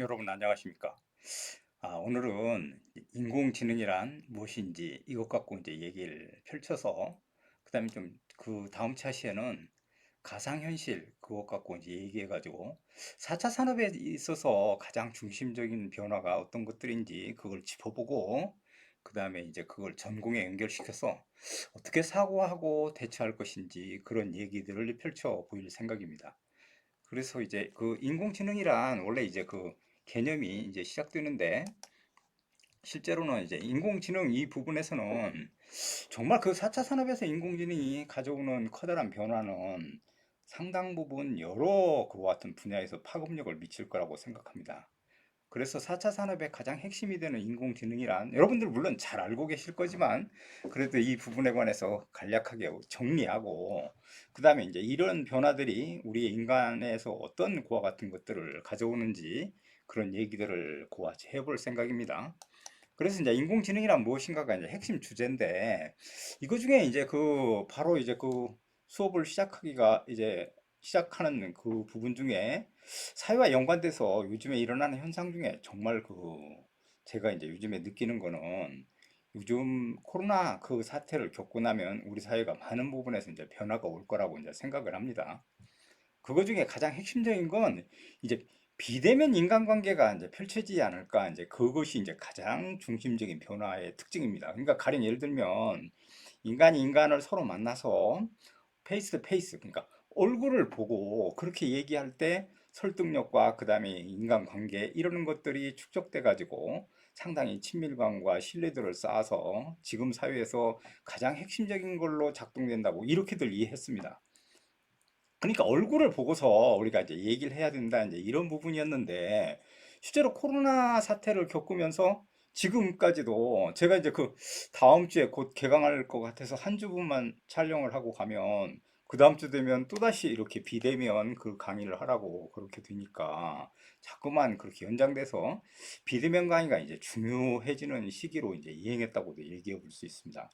여러분 안녕하십니까? 오늘은 인공지능이란 무엇인지 이것 갖고 이제 얘기를 펼쳐서 그다음에 좀 그 다음 차시에는 가상현실 그것 갖고 이제 얘기해 가지고 4차 산업에 있어서 가장 중심적인 변화가 어떤 것들인지 그걸 짚어보고 그다음에 이제 그걸 전공에 연결시켜서 어떻게 사고하고 대처할 것인지 그런 얘기들을 펼쳐 보일 생각입니다. 그래서 이제 그 인공지능이란 원래 이제 그 개념이 이제 시작되는데 실제로는 이제 인공지능 이 부분에서는 정말 그 4차 산업에서 인공지능이 가져오는 커다란 변화는 상당 부분 여러 그와 같은 분야에서 파급력을 미칠 거라고 생각합니다. 그래서 4차 산업의 가장 핵심이 되는 인공지능이란 여러분들 물론 잘 알고 계실 거지만 그래도 이 부분에 관해서 간략하게 정리하고 그 다음에 이제 이런 변화들이 우리 인간에서 어떤 고와 같은 것들을 가져오는지 그런 얘기들을 고같이 해볼 생각입니다. 그래서 이제 인공지능이란 무엇인가가 이제 핵심 주제인데 이거 중에 이제 그 바로 이제 그 수업을 시작하기가 이제 시작하는 그 부분 중에 사회와 연관돼서 요즘에 일어나는 현상 중에 정말 그 제가 이제 요즘에 느끼는 거는 요즘 코로나 그 사태를 겪고 나면 우리 사회가 많은 부분에서 이제 변화가 올 거라고 이제 생각을 합니다. 그거 중에 가장 핵심적인 건 이제 비대면 인간관계가 이제 펼쳐지지 않을까 이제 그것이 이제 가장 중심적인 변화의 특징입니다. 그러니까 가령 예를 들면 인간이 인간을 서로 만나서 페이스 투 페이스 그러니까 얼굴을 보고 그렇게 얘기할 때 설득력과 그다음에 인간관계 이런 것들이 축적돼 가지고 상당히 친밀감과 신뢰도를 쌓아서 지금 사회에서 가장 핵심적인 걸로 작동된다고 이렇게들 이해했습니다. 그러니까 얼굴을 보고서 우리가 이제 얘기를 해야 된다 이제 이런 부분이었는데 실제로 코로나 사태를 겪으면서 지금까지도 제가 이제 그 다음 주에 곧 개강할 것 같아서 한 주분만 촬영을 하고 가면 그 다음 주 되면 또다시 이렇게 비대면 그 강의를 하라고 그렇게 되니까 자꾸만 그렇게 연장돼서 비대면 강의가 이제 중요해지는 시기로 이제 이행했다고도 얘기해 볼 수 있습니다.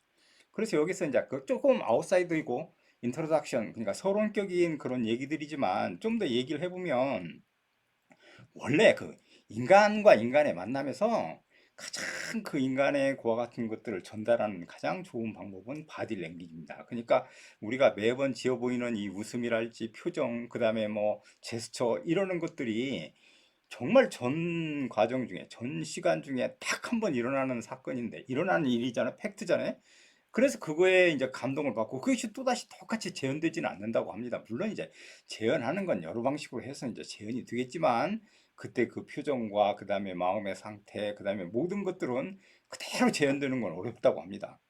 그래서 여기서 이제 그 조금 아웃사이드이고 인트로덕션 그러니까 서론격인 그런 얘기들이지만 좀 더 얘기를 해보면 원래 그 인간과 인간의 만남에서 가장 그 인간의 고와 같은 것들을 전달하는 가장 좋은 방법은 바디 랭귀지입니다. 그러니까 우리가 매번 지어 보이는 이 웃음이랄지 표정, 그 다음에 뭐 제스처 이러는 것들이 정말 전 과정 중에 전 시간 중에 딱 한 번 일어나는 사건인데 일어나는 일이잖아요. 팩트잖아요. 그래서 그거에 이제 감동을 받고 그것이 또다시 똑같이 재현되지는 않는다고 합니다. 물론 이제 재현하는 건 여러 방식으로 해서 이제 재현이 되겠지만 그때 그 표정과 그다음에 마음의 상태, 그다음에 모든 것들은 그대로 재현되는 건 어렵다고 합니다.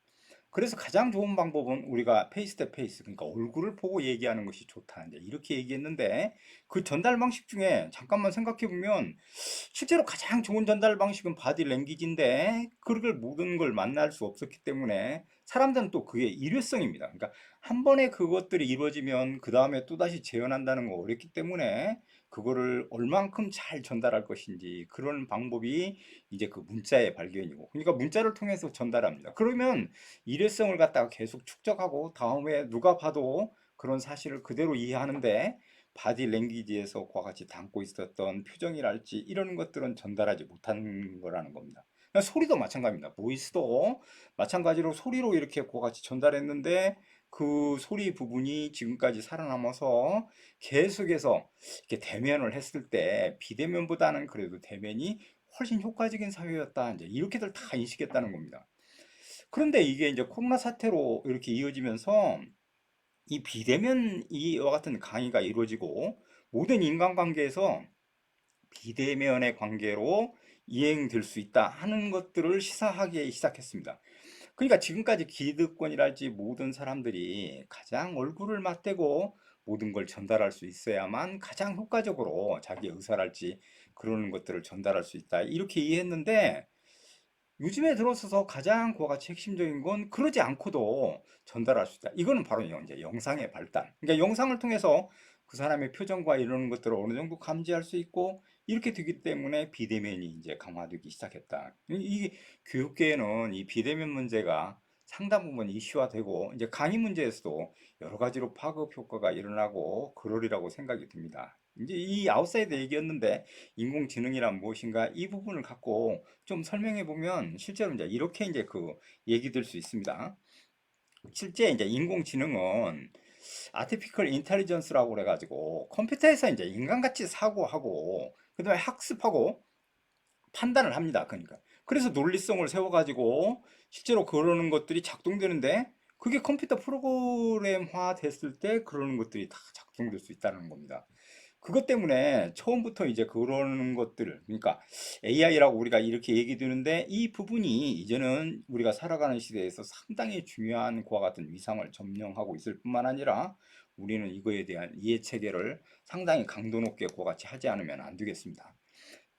그래서 가장 좋은 방법은 우리가 페이스 투 페이스, 그러니까 얼굴을 보고 얘기하는 것이 좋다. 이제 이렇게 얘기했는데 그 전달 방식 중에 잠깐만 생각해 보면 실제로 가장 좋은 전달 방식은 바디 랭귀지인데 그걸 모든 걸 만날 수 없었기 때문에 사람들은 또 그게 일회성입니다. 그러니까 한 번에 그것들이 이루어지면 그 다음에 또다시 재현한다는 거 어렵기 때문에 그거를 얼만큼 잘 전달할 것인지 그런 방법이 이제 그 문자의 발견이고 그러니까 문자를 통해서 전달합니다. 그러면 일회성을 갖다가 계속 축적하고 다음에 누가 봐도 그런 사실을 그대로 이해하는데 바디 랭귀지에서 그와 같이 담고 있었던 표정이랄지 이런 것들은 전달하지 못한 거라는 겁니다. 그러니까 소리도 마찬가지입니다. 보이스도 마찬가지로 소리로 이렇게 그와 같이 전달했는데 그 소리 부분이 지금까지 살아남아서 계속해서 이렇게 대면을 했을 때 비대면보다는 그래도 대면이 훨씬 효과적인 사회였다. 이제 이렇게들 다 인식했다는 겁니다. 그런데 이게 이제 코로나 사태로 이렇게 이어지면서 이 비대면 이와 같은 강의가 이루어지고 모든 인간관계에서 비대면의 관계로 이행될 수 있다 하는 것들을 시사하기 시작했습니다. 그러니까 지금까지 기득권이랄지 모든 사람들이 가장 얼굴을 맞대고 모든 걸 전달할 수 있어야만 가장 효과적으로 자기 의사랄지 그러는 것들을 전달할 수 있다. 이렇게 이해했는데 요즘에 들어서서 가장 그와 같이 핵심적인 건 그러지 않고도 전달할 수 있다. 이거는 바로 이제 영상의 발달. 그러니까 영상을 통해서 그 사람의 표정과 이런 것들을 어느 정도 감지할 수 있고 이렇게 되기 때문에 비대면이 이제 강화되기 시작했다. 이 교육계에는 이 비대면 문제가 상당 부분 이슈화되고 이제 강의 문제에서도 여러 가지로 파급 효과가 일어나고 그러리라고 생각이 듭니다. 이제 이 아웃사이더 얘기였는데 인공지능이란 무엇인가 이 부분을 갖고 좀 설명해 보면 실제로 이제 이렇게 이제 그 얘기 될 수 있습니다. 실제 이제 인공지능은 아티피컬 인텔리전스라고 그래가지고 컴퓨터에서 이제 인간같이 사고하고 그다음에 학습하고 판단을 합니다. 그러니까 그래서 논리성을 세워가지고 실제로 그러는 것들이 작동되는데 그게 컴퓨터 프로그램화 됐을 때 그러는 것들이 다 작동될 수 있다는 겁니다. 그것 때문에 처음부터 이제 그러는 것들, 그러니까 AI라고 우리가 이렇게 얘기 드는데 이 부분이 이제는 우리가 살아가는 시대에서 상당히 중요한 그와 같은 위상을 점령하고 있을 뿐만 아니라 우리는 이거에 대한 이해 체계를 상당히 강도 높게 그와 같이 하지 않으면 안 되겠습니다.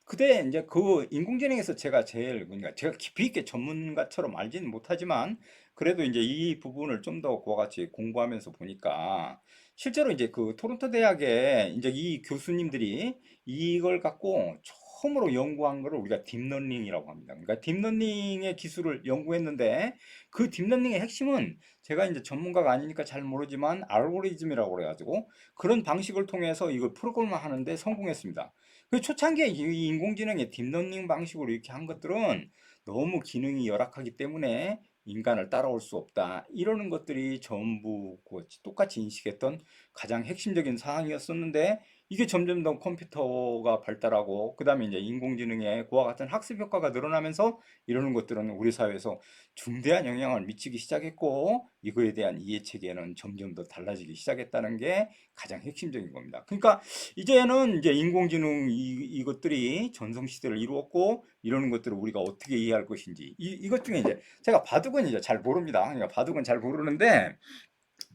그때 이제 그 인공지능에서 제가 제일 그러니까 제가 깊이 있게 전문가처럼 알지는 못하지만 그래도 이제 이 부분을 좀 더 그와 같이 공부하면서 보니까 실제로 이제 그 토론토 대학에 이제 이 교수님들이 이걸 갖고 처음으로 연구한 거를 우리가 딥러닝이라고 합니다. 그러니까 딥러닝의 기술을 연구했는데 그 딥러닝의 핵심은 제가 이제 전문가가 아니니까 잘 모르지만 알고리즘이라고 그래가지고 그런 방식을 통해서 이걸 프로그램을 하는데 성공했습니다. 그 초창기에 이 인공지능의 딥러닝 방식으로 이렇게 한 것들은 너무 기능이 열악하기 때문에 인간을 따라올 수 없다. 이러는 것들이 전부 똑같이 인식했던 가장 핵심적인 사항이었었는데 이게 점점 더 컴퓨터가 발달하고 그다음에 이제 인공지능의 그와 같은 학습 효과가 늘어나면서 이러는 것들은 우리 사회에서 중대한 영향을 미치기 시작했고 이거에 대한 이해 체계는 점점 더 달라지기 시작했다는 게 가장 핵심적인 겁니다. 그러니까 이제는 이제 인공지능 이것들이 전성시대를 이루었고 이러는 것들을 우리가 어떻게 이해할 것인지 이것 중에 이제 제가 바둑은 이제 잘 모릅니다. 그러니까 바둑은 잘 모르는데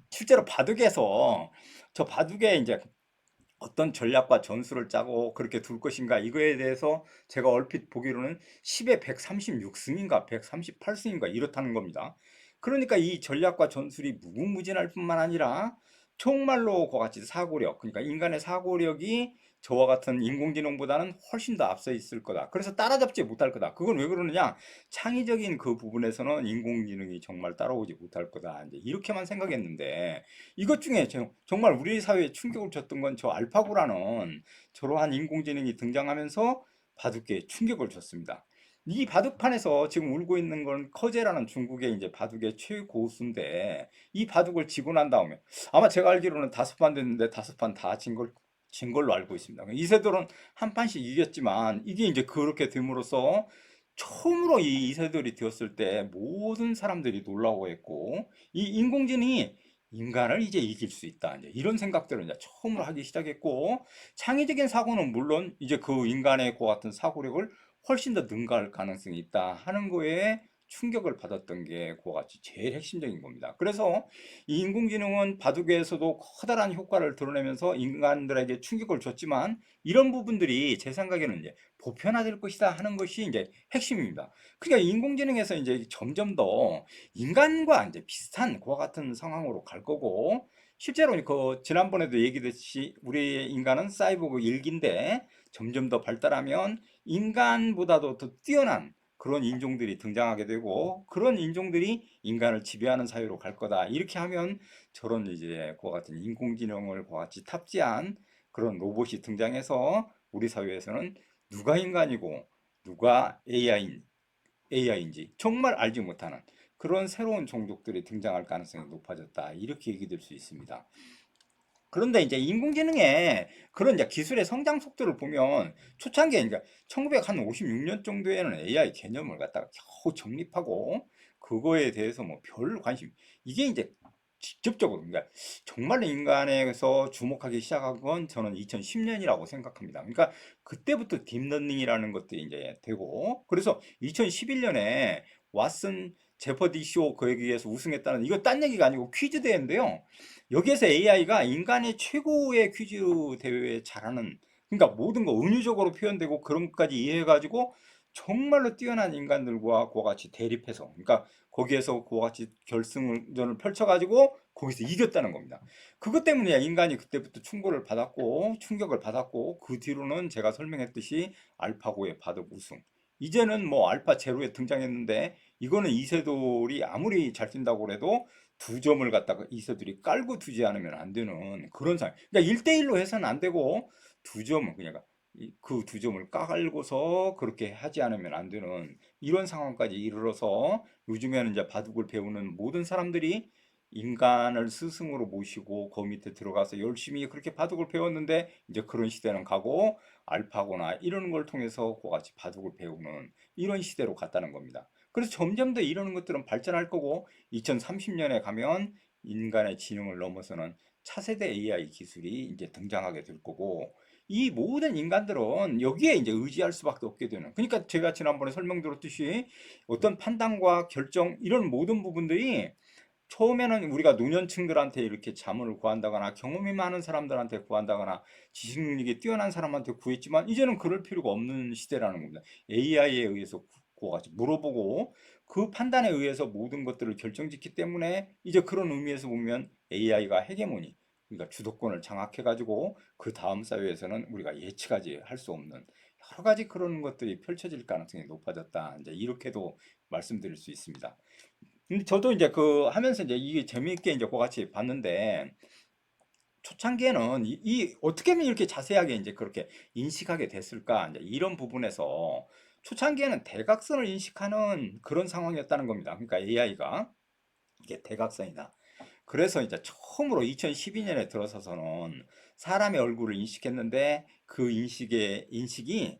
실제로 바둑에서 저 바둑에 이제 어떤 전략과 전술을 짜고 그렇게 둘 것인가 이거에 대해서 제가 얼핏 보기로는 10에 136승인가 138승인가 이렇다는 겁니다. 그러니까 이 전략과 전술이 무궁무진할 뿐만 아니라 정말로 그와 같이 사고력, 그러니까 인간의 사고력이 저와 같은 인공지능보다는 훨씬 더 앞서 있을 거다. 그래서 따라잡지 못할 거다. 그건 왜 그러느냐? 창의적인 그 부분에서는 인공지능이 정말 따라오지 못할 거다. 이제 이렇게만 생각했는데 이것 중에 정말 우리 사회에 충격을 줬던 건 저 알파고라는 저러한 인공지능이 등장하면서 바둑계에 충격을 줬습니다. 이 바둑판에서 지금 울고 있는 건 커제라는 중국의 이제 바둑의 최고수인데 이 바둑을 지고 난 다음에 아마 제가 알기로는 5판 됐는데 5판 다 진 걸로 알고 있습니다. 이세돌은 한 판씩 이겼지만 이게 이제 그렇게 됨으로써 처음으로 이 이세돌이 되었을 때 모든 사람들이 놀라고 했고 이 인공지능이 인간을 이제 이길 수 있다. 이제 이런 생각들을 이제 처음으로 하기 시작했고 창의적인 사고는 물론 이제 그 인간의 그 같은 사고력을 훨씬 더 능가할 가능성이 있다 하는 거에 충격을 받았던 게 그와 같이 제일 핵심적인 겁니다. 그래서 이 인공지능은 바둑에서도 커다란 효과를 드러내면서 인간들에게 충격을 줬지만 이런 부분들이 제 생각에는 이제 보편화될 것이다 하는 것이 이제 핵심입니다. 그러니까 인공지능에서 이제 점점 더 인간과 이제 비슷한 그와 같은 상황으로 갈 거고 실제로 그 지난번에도 얘기했듯이 우리 인간은 사이보그 일기인데 점점 더 발달하면 인간보다도 더 뛰어난 그런 인종들이 등장하게 되고 그런 인종들이 인간을 지배하는 사회로 갈 거다. 이렇게 하면 저런 이제 그와 같은 인공지능을 그와 같이 탑재한 그런 로봇이 등장해서 우리 사회에서는 누가 인간이고 누가 AI인지 정말 알지 못하는 그런 새로운 종족들이 등장할 가능성이 높아졌다. 이렇게 얘기될 수 있습니다. 그런데 이제 인공지능의 그런 이제 기술의 성장 속도를 보면 초창기에 그러니까 1956년 정도에는 AI 개념을 갖다가 겨우 정립하고 그거에 대해서 뭐 별 관심 이게 이제 직접적으로 그러니까 정말 인간에서 주목하기 시작한 건 저는 2010년이라고 생각합니다. 그러니까 그때부터 딥러닝이라는 것들이 이제 되고 그래서 2011년에 왓슨 제퍼디 쇼 거기에서 우승했다는 이거 딴 얘기가 아니고 퀴즈 대회인데요. 여기에서 AI가 인간의 최고의 퀴즈 대회에 잘하는 그러니까 모든 거 은유적으로 표현되고 그런 것까지 이해해가지고 정말로 뛰어난 인간들과 그와 같이 대립해서 그러니까 거기에서 그와 같이 결승전을 펼쳐가지고 거기서 이겼다는 겁니다. 그것 때문에 인간이 그때부터 충고를 받았고 충격을 받았고 그 뒤로는 제가 설명했듯이 알파고의 바둑 우승 이제는 뭐 알파 제로에 등장했는데 이거는 이세돌이 아무리 잘 뛴다고 해도 2점을 갖다가 이세돌이 깔고 두지 않으면 안 되는 그런 상황. 그러니까 1대1로 해서는 안 되고 두 점은 그냥 그 두 점을 깔고서 그렇게 하지 않으면 안 되는 이런 상황까지 이르러서 요즘에는 이제 바둑을 배우는 모든 사람들이 인간을 스승으로 모시고 그 밑에 들어가서 열심히 그렇게 바둑을 배웠는데 이제 그런 시대는 가고 알파고나 이런 걸 통해서 그같이 바둑을 배우는 이런 시대로 갔다는 겁니다. 그래서 점점 더 이런 것들은 발전할 거고 2030년에 가면 인간의 지능을 넘어서는 차세대 AI 기술이 이제 등장하게 될 거고 이 모든 인간들은 여기에 이제 의지할 수밖에 없게 되는. 그러니까 제가 지난번에 설명드렸듯이 어떤 판단과 결정 이런 모든 부분들이 처음에는 우리가 노년층들한테 이렇게 자문을 구한다거나 경험이 많은 사람들한테 구한다거나 지식 능력이 뛰어난 사람한테 구했지만 이제는 그럴 필요가 없는 시대라는 겁니다. AI에 의해서 구하지 물어보고 그 판단에 의해서 모든 것들을 결정짓기 때문에 이제 그런 의미에서 보면 AI가 헤게모니 그러니까 주도권을 장악해가지고 그 다음 사회에서는 우리가 예측하지 할 수 없는 여러 가지 그런 것들이 펼쳐질 가능성이 높아졌다. 이제 이렇게도 말씀드릴 수 있습니다. 근데 저도 이제 그 하면서 이제 이게 재미있게 이제 그같이 봤는데 초창기에는 어떻게 하면 이렇게 자세하게 이제 그렇게 인식하게 됐을까 이제 이런 부분에서 초창기에는 대각선을 인식하는 그런 상황이었다는 겁니다. 그러니까 AI가 이게 대각선이다. 그래서 이제 처음으로 2012년에 들어서서는 사람의 얼굴을 인식했는데 그 인식이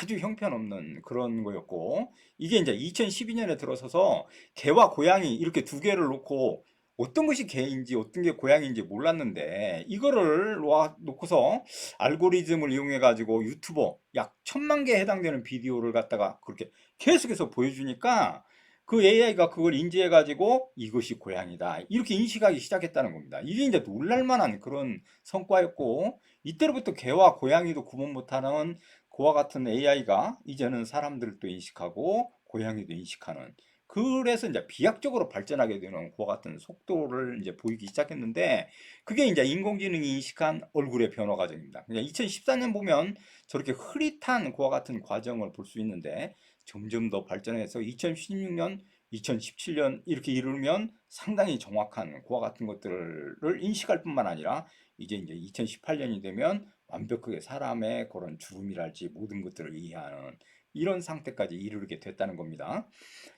아주 형편없는 그런 거였고 이게 이제 2012년에 들어서서 개와 고양이 이렇게 두 개를 놓고 어떤 것이 개인지 어떤 게 고양이인지 몰랐는데 이거를 놓고서 알고리즘을 이용해 가지고 유튜버 약 1000만 개에 해당되는 비디오를 갖다가 그렇게 계속해서 보여주니까 그 AI가 그걸 인지해 가지고 이것이 고양이다 이렇게 인식하기 시작했다는 겁니다. 이게 이제 놀랄만한 그런 성과였고 이때로부터 개와 고양이도 구분 못하는 그와 같은 AI가 이제는 사람들도 인식하고 고양이도 인식하는 그래서 이제 비약적으로 발전하게 되는 그와 같은 속도를 이제 보이기 시작했는데 그게 이제 인공지능이 인식한 얼굴의 변화 과정입니다. 그냥 2014년 보면 저렇게 흐릿한 그와 같은 과정을 볼 수 있는데 점점 더 발전해서 2016년, 2017년 이렇게 이르면 상당히 정확한 그와 같은 것들을 인식할 뿐만 아니라 이제 2018년이 되면 완벽하게 사람의 그런 주름이랄지 모든 것들을 이해하는 이런 상태까지 이르게 됐다는 겁니다.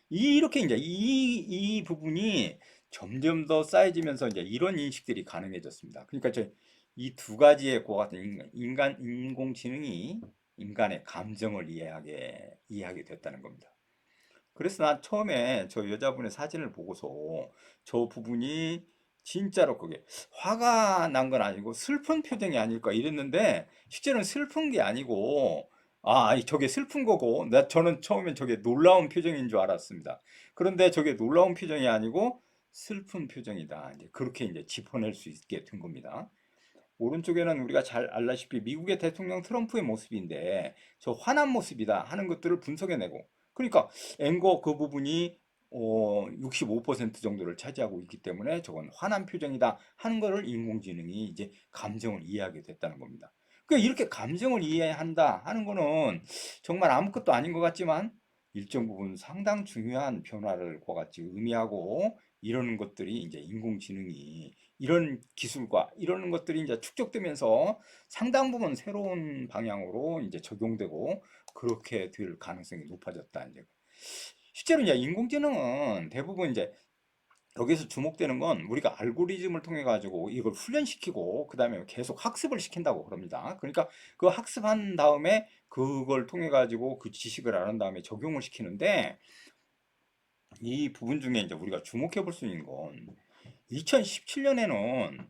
이렇게 이제 이 부분이 점점 더 쌓여지면서 이제 이런 인식들이 가능해졌습니다. 그러니까 이 두 가지의 그와 같은 인공지능이 인간의 감정을 이해하게 됐다는 겁니다. 그래서 난 처음에 저 여자분의 사진을 보고서 저 부분이 진짜로 그게 화가 난 건 아니고 슬픈 표정이 아닐까 이랬는데 실제로는 슬픈 게 아니고 저게 슬픈 거고 저는 처음엔 저게 놀라운 표정인 줄 알았습니다. 그런데 저게 놀라운 표정이 아니고 슬픈 표정이다. 이제 그렇게 이제 짚어낼 수 있게 된 겁니다. 오른쪽에는 우리가 잘 알다시피 미국의 대통령 트럼프의 모습인데 저 화난 모습이다 하는 것들을 분석해내고 그러니까 앵거 그 부분이 65% 정도를 차지하고 있기 때문에 저건 화난 표정이다 하는 것을 인공지능이 이제 감정을 이해하게 됐다는 겁니다. 그러니까 이렇게 감정을 이해한다 하는 거는 정말 아무것도 아닌 것 같지만 일정 부분 상당 중요한 변화를 과 같이 의미하고 이러는 것들이 이제 인공지능이 이런 기술과 이런 것들이 이제 축적되면서 상당 부분 새로운 방향으로 이제 적용되고 그렇게 될 가능성이 높아졌다. 이제 실제로 이제 인공지능은 대부분 이제 여기서 주목되는 건 우리가 알고리즘을 통해 가지고 이걸 훈련시키고 그다음에 계속 학습을 시킨다고 그럽니다. 그러니까 그 학습한 다음에 그걸 통해 가지고 그 지식을 알은 다음에 적용을 시키는데 이 부분 중에 이제 우리가 주목해 볼 수 있는 건 2017년에는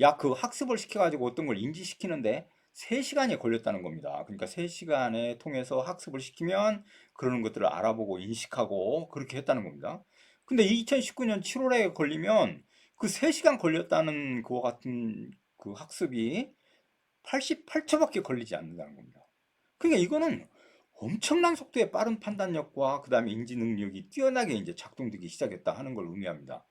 약 그 학습을 시켜가지고 어떤 걸 인지시키는데 3시간이 걸렸다는 겁니다. 그러니까 3시간에 통해서 학습을 시키면 그러는 것들을 알아보고 인식하고 그렇게 했다는 겁니다. 근데 2019년 7월에 걸리면 그 3시간 걸렸다는 그와 같은 그 학습이 88초밖에 걸리지 않는다는 겁니다. 그러니까 이거는 엄청난 속도의 빠른 판단력과 그 다음에 인지 능력이 뛰어나게 이제 작동되기 시작했다 하는 걸 의미합니다.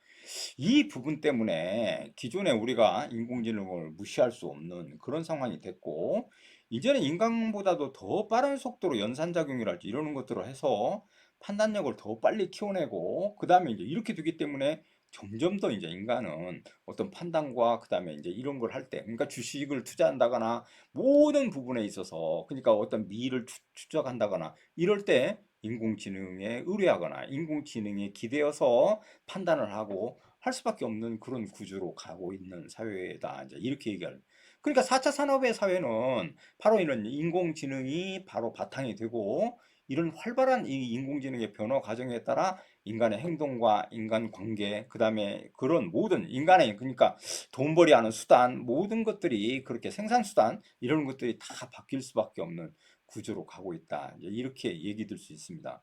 이 부분 때문에 기존에 우리가 인공지능을 무시할 수 없는 그런 상황이 됐고, 이제는 인간보다도 더 빠른 속도로 연산작용이랄지 이러는 것들을 해서 판단력을 더 빨리 키워내고, 그 다음에 이제 이렇게 되기 때문에 점점 더 이제 인간은 어떤 판단과 그다음에 이제 이런 걸 할 때, 그러니까 주식을 투자한다거나 모든 부분에 있어서, 그러니까 어떤 미를 추적한다거나 이럴 때 인공지능에 의뢰하거나 인공지능에 기대어서 판단을 하고 할 수밖에 없는 그런 구조로 가고 있는 사회다. 이제 이렇게 얘기할. 그러니까 4차 산업의 사회는 바로 이런 인공지능이 바로 바탕이 되고, 이런 활발한 이 인공지능의 변화 과정에 따라 인간의 행동과 인간 관계, 그 다음에 그런 모든 인간의, 그러니까 돈벌이 하는 수단, 모든 것들이 그렇게 생산 수단, 이런 것들이 다 바뀔 수밖에 없는 구조로 가고 있다. 이제 이렇게 얘기 들 수 있습니다.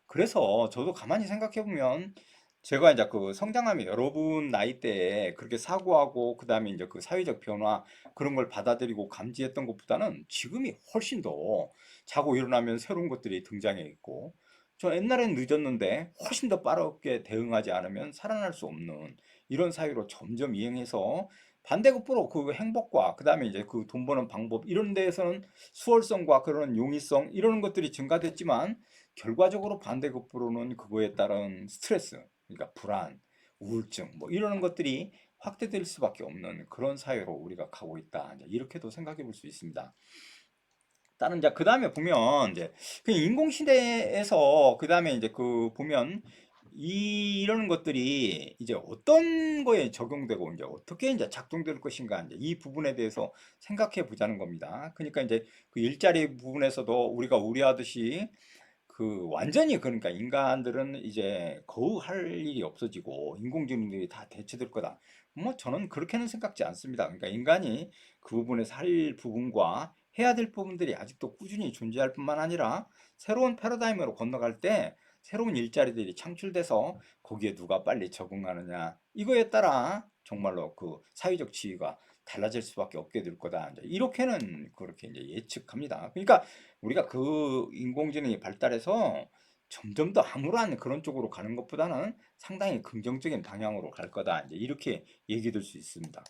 그래서 저도 가만히 생각해 보면, 제가 이제 그 성장하면 여러분 나이대에 그렇게 사고하고 그다음에 이제 그 사회적 변화 그런 걸 받아들이고 감지했던 것보다는 지금이 훨씬 더 자고 일어나면 새로운 것들이 등장해 있고, 저 옛날엔 늦었는데 훨씬 더 빠르게 대응하지 않으면 살아날 수 없는 이런 사회로 점점 이행해서, 반대급부로 그 행복과 그다음에 이제 그 돈 버는 방법 이런 데에서는 수월성과 그런 용이성 이런 것들이 증가됐지만, 결과적으로 반대급부로는 그거에 따른 스트레스, 그러니까 불안, 우울증, 뭐 이런 것들이 확대될 수밖에 없는 그런 사회로 우리가 가고 있다. 이제 이렇게도 생각해 볼 수 있습니다. 다른 이제 그 다음에 보면 이제 그 인공시대에서 그 다음에 이제 그 보면 이런 것들이 이제 어떤 거에 적용되고 이제 어떻게 이제 작동될 것인가, 이제 이 부분에 대해서 생각해 보자는 겁니다. 그러니까 이제 그 일자리 부분에서도 우리가 우려하듯이 그 완전히, 그러니까 인간들은 이제 거의 할 일이 없어지고 인공지능들이 다 대체될 거다. 뭐 저는 그렇게는 생각지 않습니다. 그러니까 인간이 그 부분에서 할 부분과 해야 될 부분들이 아직도 꾸준히 존재할 뿐만 아니라, 새로운 패러다임으로 건너갈 때 새로운 일자리들이 창출돼서 거기에 누가 빨리 적응하느냐, 이거에 따라 정말로 그 사회적 지위가 달라질 수밖에 없게 될 거다. 이제 이렇게는 그렇게 이제 예측합니다. 그러니까 우리가 그 인공지능이 발달해서 점점 더 암울한 그런 쪽으로 가는 것보다는 상당히 긍정적인 방향으로 갈 거다. 이제 이렇게 얘기 들 수 있습니다.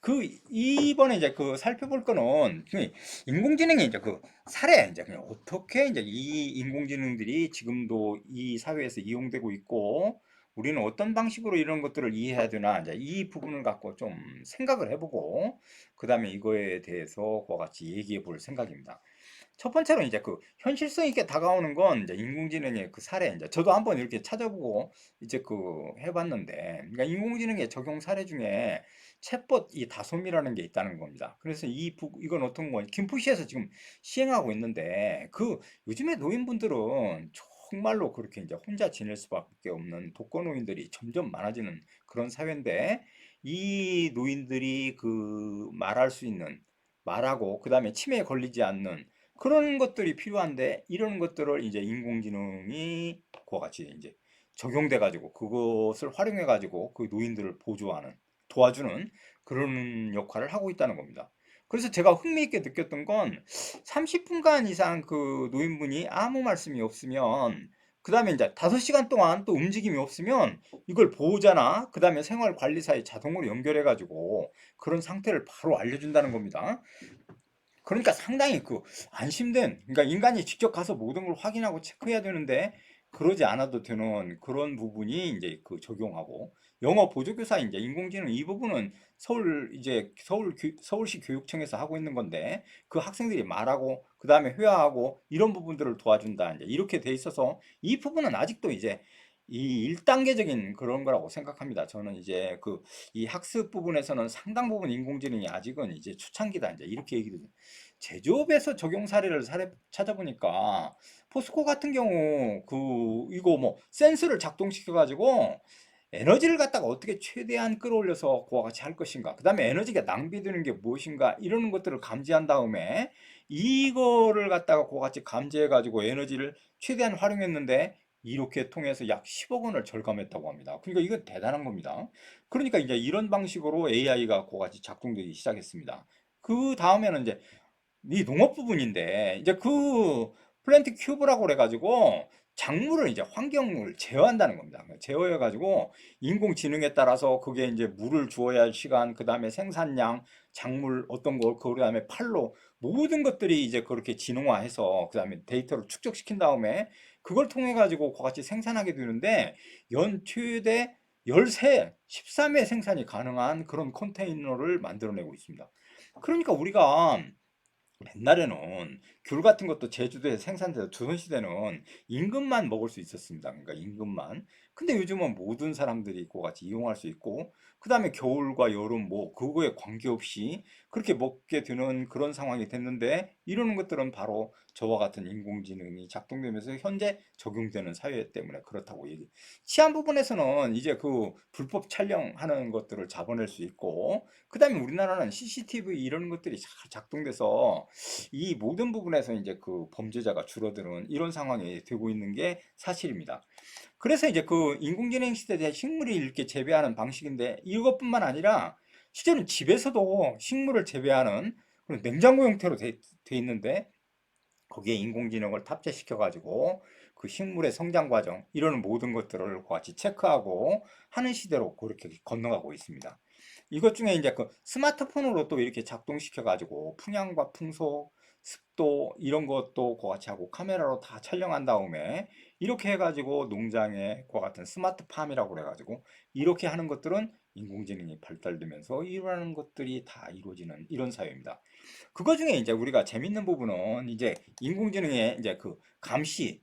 그 이번에 이제 그 살펴볼 거는 그 인공지능이 이제 그 사례, 이제 그냥 어떻게 이제 이 인공지능들이 지금도 이 사회에서 이용되고 있고, 우리는 어떤 방식으로 이런 것들을 이해해야 되나, 이제 이 부분을 갖고 좀 생각을 해보고 그 다음에 이거에 대해서 그와 같이 얘기해 볼 생각입니다. 첫 번째로 이제 그 현실성 있게 다가오는 건 이제 인공지능의 그 사례, 이제 저도 한번 이렇게 찾아보고 이제 그 해봤는데, 그러니까 인공지능의 적용 사례 중에 챗봇 이 다솜이라는 게 있다는 겁니다. 그래서 이건 어떤 거, 김포시에서 지금 시행하고 있는데, 그 요즘에 노인분들은 정말로 그렇게 이제 혼자 지낼 수밖에 없는 독거노인들이 점점 많아지는 그런 사회인데, 이 노인들이 그 말할 수 있는, 말하고 그다음에 치매에 걸리지 않는 그런 것들이 필요한데, 이런 것들을 이제 인공지능이 그와 같이 이제 적용돼 가지고 그것을 활용해 가지고 그 노인들을 보조하는, 도와주는 그런 역할을 하고 있다는 겁니다. 그래서 제가 흥미있게 느꼈던 건, 30분간 이상 그 노인분이 아무 말씀이 없으면, 그 다음에 이제 5시간 동안 또 움직임이 없으면 이걸 보호자나 그 다음에 생활관리사에 자동으로 연결해 가지고 그런 상태를 바로 알려준다는 겁니다. 그러니까 상당히 그 안심된, 그러니까 인간이 직접 가서 모든 걸 확인하고 체크해야 되는데 그러지 않아도 되는 그런 부분이 이제 그 적용하고, 영어 보조교사 이제 인공지능 이 부분은 서울시 교육청에서 하고 있는 건데, 그 학생들이 말하고 그 다음에 회화하고 이런 부분들을 도와준다, 이제 이렇게 돼 있어서 이 부분은 아직도 이제 이 1단계적인 그런 거라고 생각합니다. 저는 이제 그 이 학습 부분에서는 상당 부분 인공지능이 아직은 이제 초창기다, 이제 이렇게 얘기를. 제조업에서 적용 사례를 찾아보니까, 포스코 같은 경우 그 이거 뭐 센서를 작동시켜 가지고 에너지를 갖다가 어떻게 최대한 끌어올려서 그와 같이 할 것인가, 그 다음에 에너지가 낭비되는 게 무엇인가, 이런 것들을 감지한 다음에 이거를 갖다가 그와 같이 감지해 가지고 에너지를 최대한 활용했는데, 이렇게 통해서 약 10억 원을 절감했다고 합니다. 그러니까 이건 대단한 겁니다. 그러니까 이제 이런 방식으로 AI가 그와 같이 작동되기 시작했습니다. 그 다음에는 이제 이 농업 부분인데, 이제 그 플랜트 큐브라고 그래가지고 작물을 이제 환경을 제어한다는 겁니다. 제어해가지고 인공지능에 따라서 그게 이제 물을 주어야 할 시간, 그 다음에 생산량, 작물 어떤 거, 그 다음에 판로, 모든 것들이 이제 그렇게 지능화해서 그 다음에 데이터를 축적시킨 다음에 그걸 통해 가지고 그같이 생산하게 되는데, 연 최대 13, 13회 생산이 가능한 그런 컨테이너를 만들어내고 있습니다. 그러니까 우리가 옛날에는 귤 같은 것도 제주도에 생산돼서 조선시대는 임금만 먹을 수 있었습니다. 그러니까 임금만. 근데 요즘은 모든 사람들이 그거 같이 이용할 수 있고, 그 다음에 겨울과 여름 뭐 그거에 관계없이 그렇게 먹게 되는 그런 상황이 됐는데, 이러는 것들은 바로 저와 같은 인공지능이 작동되면서 현재 적용되는 사회 때문에 그렇다고 얘기. 치안 부분에서는 이제 그 불법 촬영하는 것들을 잡아낼 수 있고, 그 다음에 우리나라는 CCTV 이런 것들이 잘 작동돼서 이 모든 부분에서 이제 그 범죄자가 줄어드는 이런 상황이 되고 있는 게 사실입니다. 그래서 이제 그 인공지능 시대에 식물이 이렇게 재배하는 방식인데, 이것뿐만 아니라 실제로는 집에서도 식물을 재배하는 그런 냉장고 형태로 돼 있는데, 거기에 인공지능을 탑재시켜 가지고 그 식물의 성장 과정 이런 모든 것들을 같이 체크하고 하는 시대로 그렇게 건너가고 있습니다. 이것 중에 이제 그 스마트폰으로 또 이렇게 작동시켜 가지고 풍향과 풍속, 습도 이런 것도 같이 하고 카메라로 다 촬영한 다음에 이렇게 해가지고 농장에 그와 같은 스마트팜이라고 그래가지고 이렇게 하는 것들은 인공지능이 발달되면서 이러한 것들이 다 이루어지는 이런 사회입니다. 그거 중에 이제 우리가 재밌는 부분은 이제 인공지능의 이제 그 감시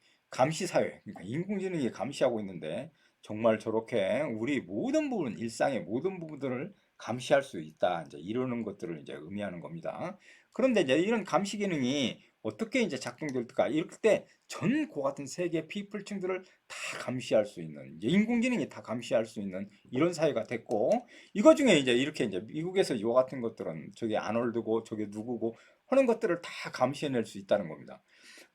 사회, 그러니까 인공지능이 감시하고 있는데 정말 저렇게 우리 모든 부분, 일상의 모든 부분들을 감시할 수 있다. 이제 이러는 것들을 이제 의미하는 겁니다. 그런데 이제 이런 감시 기능이 어떻게 이제 작동될까? 이럴 때 전 고 같은 세계 피플층들을 다 감시할 수 있는, 이제 인공지능이 다 감시할 수 있는 이런 사회가 됐고, 이거 중에 이제 이렇게 이제 미국에서 이와 같은 것들은 저게 아놀드고 저게 누구고 하는 것들을 다 감시해낼 수 있다는 겁니다.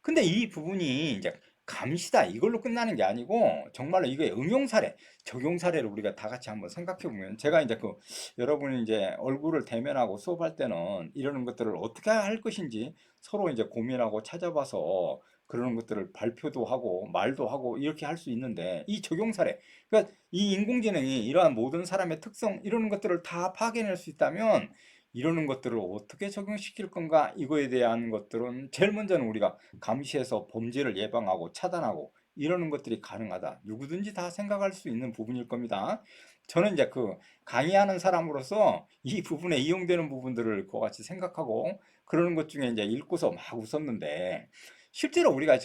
근데 이 부분이 이제 감시다 이걸로 끝나는 게 아니고 정말로 이게 응용 사례, 적용 사례를 우리가 다 같이 한번 생각해 보면, 제가 이제 그 여러분이 이제 얼굴을 대면하고 수업할 때는 이러는 것들을 어떻게 할 것인지 서로 이제 고민하고 찾아봐서 그러는 것들을 발표도 하고 말도 하고 이렇게 할 수 있는데, 이 적용 사례, 그러니까 이 인공지능이 이러한 모든 사람의 특성 이러는 것들을 다 파악해낼 수 있다면 이러는 것들을 어떻게 적용시킬 건가, 이거에 대한 것들은 제일 먼저는 우리가 감시해서 범죄를 예방하고 차단하고 이러는 것들이 가능하다. 누구든지 다 생각할 수 있는 부분일 겁니다. 저는 이제 그 강의하는 사람으로서 이 부분에 이용되는 부분들을 그와 같이 생각하고 그러는 것 중에 이제 읽고서 막 웃었는데, 실제로 우리가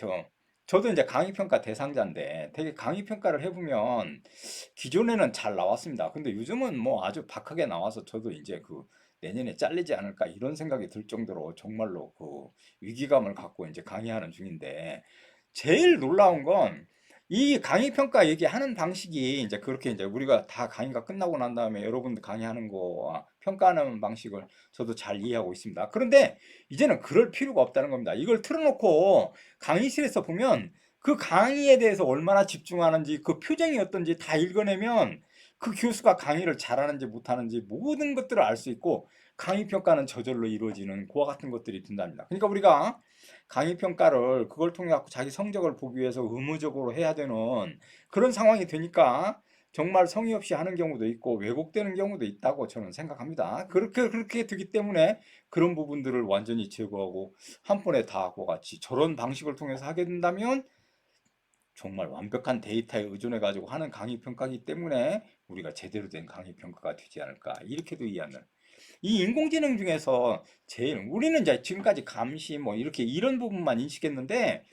저도 이제 강의평가 대상자인데 되게 강의평가를 해보면 기존에는 잘 나왔습니다. 근데 요즘은 뭐 아주 박하게 나와서 저도 이제 그 내년에 잘리지 않을까 이런 생각이 들 정도로 정말로 그 위기감을 갖고 이제 강의하는 중인데, 제일 놀라운 건 이 강의 평가 얘기하는 방식이 이제 그렇게 이제 우리가 다 강의가 끝나고 난 다음에 여러분들 강의하는 거와 평가하는 방식을 저도 잘 이해하고 있습니다. 그런데 이제는 그럴 필요가 없다는 겁니다. 이걸 틀어놓고 강의실에서 보면 그 강의에 대해서 얼마나 집중하는지 그 표정이 어떤지 다 읽어내면 그 교수가 강의를 잘하는지 못하는지 모든 것들을 알 수 있고, 강의 평가는 저절로 이루어지는 그와 같은 것들이 된답니다. 그러니까 우리가 강의 평가를 그걸 통해 갖고 자기 성적을 보기 위해서 의무적으로 해야 되는 그런 상황이 되니까 정말 성의 없이 하는 경우도 있고 왜곡되는 경우도 있다고 저는 생각합니다. 그렇게 되기 때문에 그런 부분들을 완전히 제거하고 한 번에 다 하고 같이 저런 방식을 통해서 하게 된다면 정말 완벽한 데이터에 의존해 가지고 하는 강의 평가이기 때문에 우리가 제대로 된 강의 평가가 되지 않을까 이렇게도 이해하는, 이 인공지능 중에서 제일 우리는 이제 지금까지 감시 뭐 이렇게 이런 부분만 인식했는데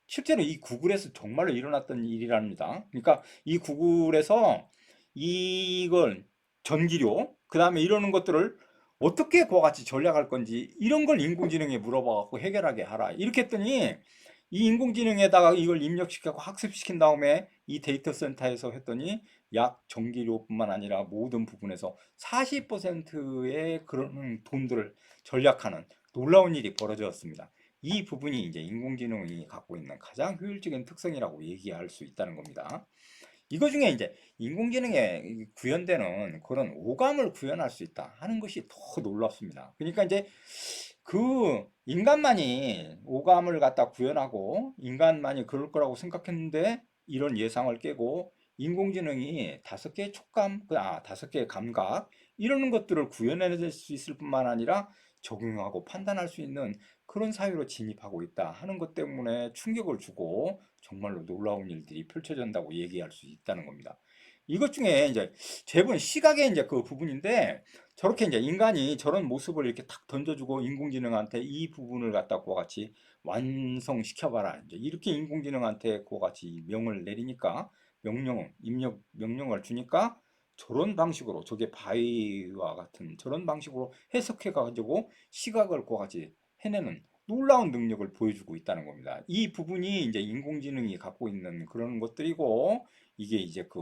실제로 이 구글에서 정말로 일어났던 일이랍니다. 그러니까 이 구글에서 이걸 전기료, 그 다음에 이러는 것들을 어떻게 그와 같이 전략할 건지 이런 걸 인공지능에 물어봐 갖고 해결하게 하라. 이렇게 했더니 이 인공지능에다가 이걸 입력시키고 학습시킨 다음에 이 데이터 센터에서 했더니 약 전기료뿐만 아니라 모든 부분에서 40%의 그런 돈들을 절약하는 놀라운 일이 벌어졌습니다. 이 부분이 이제 인공지능이 갖고 있는 가장 효율적인 특성이라고 얘기할 수 있다는 겁니다. 이거 중에 이제 인공지능에 구현되는 그런 오감을 구현할 수 있다 하는 것이 더 놀랍습니다. 그러니까 이제 그 인간만이 오감을 갖다 구현하고 인간만이 그럴 거라고 생각했는데 이런 예상을 깨고 인공지능이 5개의 촉감, 5개의 감각 이러는 것들을 구현해낼 수 있을 뿐만 아니라 적용하고 판단할 수 있는 그런 사회로 진입하고 있다 하는 것 때문에 충격을 주고 정말로 놀라운 일들이 펼쳐진다고 얘기할 수 있다는 겁니다. 이것 중에 이제 제본 시각의 이제 그 부분인데, 저렇게 이제 인간이 저런 모습을 이렇게 탁 던져주고 인공지능한테 이 부분을 갖다 그와 같이 완성시켜봐라. 이제 이렇게 인공지능한테 그와 같이 명을 내리니까, 입력 명령을 주니까 저런 방식으로, 저게 바위와 같은 저런 방식으로 해석해 가지고 시각을 그와 같이 해내는 놀라운 능력을 보여주고 있다는 겁니다. 이 부분이 이제 인공지능이 갖고 있는 그런 것들이고, 이게 이제 그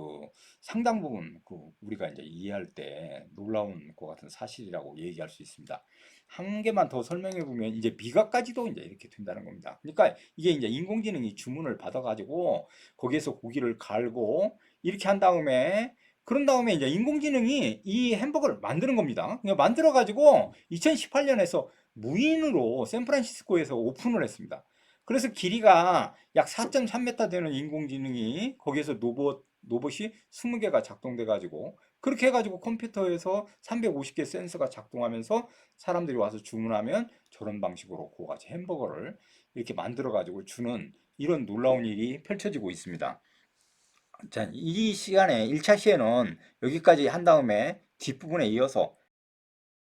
상당 부분 그 우리가 이제 이해할 때 놀라운 것 같은 사실이라고 얘기할 수 있습니다. 한 개만 더 설명해 보면 이제 미각까지도 이제 이렇게 된다는 겁니다. 그러니까 이게 이제 인공지능이 주문을 받아가지고 거기에서 고기를 갈고 이렇게 한 다음에, 그런 다음에 이제 인공지능이 이 햄버거를 만드는 겁니다. 그러니까 만들어가지고 2018년에서 무인으로 샌프란시스코에서 오픈을 했습니다. 그래서 길이가 약 4.3m 되는 인공지능이 거기에서 로봇이 20개가 작동돼 가지고, 그렇게 해가지고 컴퓨터에서 350개 센서가 작동하면서 사람들이 와서 주문하면 저런 방식으로 고가지 햄버거를 이렇게 만들어 가지고 주는 이런 놀라운 일이 펼쳐지고 있습니다. 자, 이 시간에 1차 시에는 여기까지 한 다음에 뒷부분에 이어서